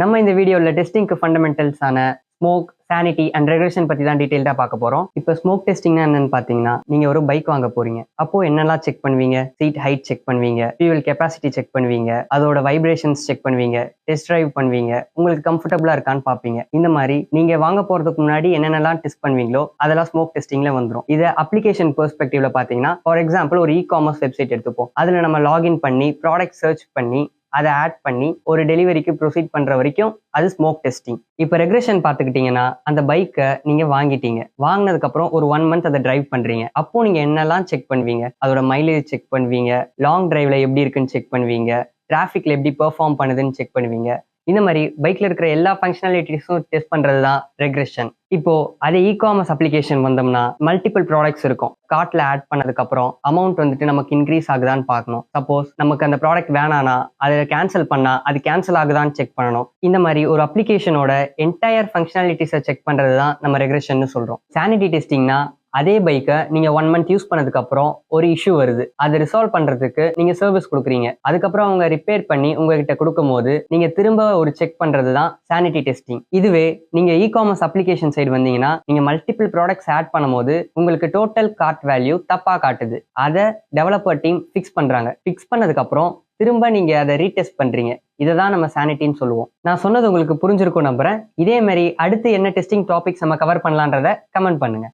நம்ம இந்த வீடியோவில் டெஸ்டிங்க்கு ஃபண்டமெண்டல்ஸான ஸ்மோக், சானிட்டி அண்ட் ரெகுலேஷன் பற்றி தான் டீட்டெயில்டாக பார்க்க போகிறோம். இப்போ ஸ்மோக் டெஸ்டிங்னா என்னன்னு பார்த்தீங்கன்னா, நீங்கள் ஒரு பைக் வாங்க போறீங்க. அப்போ என்னெல்லாம் செக் பண்ணுவீங்க? சீட் ஹைட் செக் பண்ணுவீங்க, ஃபியூவல் கெப்பாசிட்டி செக் பண்ணுவீங்க, அதோட வைப்ரேஷன்ஸ் செக் பண்ணுவீங்க, டெஸ்ட் டிரைவ் பண்ணுவீங்க, உங்களுக்கு கம்ஃபர்டபுளாக இருக்கான்னு பார்ப்பீங்க. இந்த மாதிரி நீங்கள் வாங்க போகிறதுக்கு முன்னாடி என்னென்னலாம் டெஸ்ட் பண்ணுவீங்களோ அதெல்லாம் ஸ்மோக் டெஸ்டிங்கில் வந்துடும். இதை அப்ளிகேஷன் பெர்ஸ்பெக்டிவ்ல பார்த்தீங்கன்னா, ஃபார் எக்ஸாம்பிள் ஒரு காமர்ஸ் வெப்சைட் எடுத்துப்போம். அதில் நம்ம லாகின் பண்ணி ப்ராடக்ட் சர்ச் பண்ணி அதை ஆட் பண்ணி ஒரு டெலிவரிக்கு ப்ரொசீட் பண்ற வரைக்கும் அது ஸ்மோக் டெஸ்டிங். இப்போ ரெக்ரெஷன் பார்த்துக்கிட்டீங்கன்னா, அந்த பைக்கை நீங்க வாங்கிட்டீங்க, வாங்கினதுக்கு அப்புறம் ஒரு 1 மந்த் அதை டிரைவ் பண்றீங்க. அப்போ நீங்க என்னெல்லாம் செக் பண்ணுவீங்க? அதோட மைலேஜ் செக் பண்ணுவீங்க, லாங் டிரைவ்ல எப்படி இருக்குன்னு செக் பண்ணுவீங்க, டிராஃபிக்ல எப்படி பெர்ஃபார்ம் பண்ணுதுன்னு செக் பண்ணுவீங்க. இந்த மாதிரி பைக்ல இருக்கிற எல்லா ஃபங்க்ஷனாலிட்டிஸும் டெஸ்ட் பண்றது தான் ரெக்ரெஷன். இப்போ அதே காமர்ஸ் அப்ளிகேஷன் வந்தோம்னா மல்டிபிள் ப்ராடக்ட்ஸ் இருக்கும். கார்ட்ல ஆட் பண்ணதுக்கு அப்புறம் அமௌண்ட் வந்துட்டு நமக்கு இன்க்ரீஸ் ஆகுதான்னு பார்க்கணும். சப்போஸ் நமக்கு அந்த ப்ராடக்ட் வேணானா அதை கேன்சல் பண்ணா அது கேன்சல் ஆகுதான்னு செக் பண்ணணும். இந்த மாதிரி ஒரு அப்ளிகேஷனோட என்டையர் ஃபங்க்ஷனாலிட்டிஸை செக் பண்றது தான் நம்ம ரெக்ரெஷன் சொல்றோம். சானிட்டி டெஸ்டிங்னா அதே பைக்கை நீங்க 1 மந்த் யூஸ் பண்ணதுக்கு அப்புறம் ஒரு இஷ்யூ வருது, அதை ரிசால்வ் பண்றதுக்கு நீங்க சர்வீஸ் கொடுக்குறீங்க. அதுக்கப்புறம் அவங்க ரிப்பேர் பண்ணி உங்ககிட்ட கொடுக்கும் போது நீங்க திரும்ப ஒரு செக் பண்றது தான் சானிட்டி டெஸ்டிங். இதுவே நீங்க காமர்ஸ் அப்ளிகேஷன் சைடு வந்தீங்கன்னா, நீங்க மல்டிபிள் ப்ராடக்ட்ஸ் ஆட் பண்ணும்போது உங்களுக்கு டோட்டல் கார்ட் வேல்யூ தப்பா காட்டுது. அதை டெவலப்பர் டீம் ஃபிக்ஸ் பண்றாங்க. ஃபிக்ஸ் பண்ணதுக்கு அப்புறம் திரும்ப நீங்க அதை ரீடெஸ்ட் பண்றீங்க. இதை தான் நம்ம சானிட்டின்னு சொல்லுவோம். நான் சொன்னது உங்களுக்கு புரிஞ்சிருக்கும் நம்புறேன். இதே மாதிரி அடுத்து என்ன டெஸ்டிங் டாபிக்ஸ் நம்ம கவர் பண்ணலான்றத கமெண்ட் பண்ணுங்க.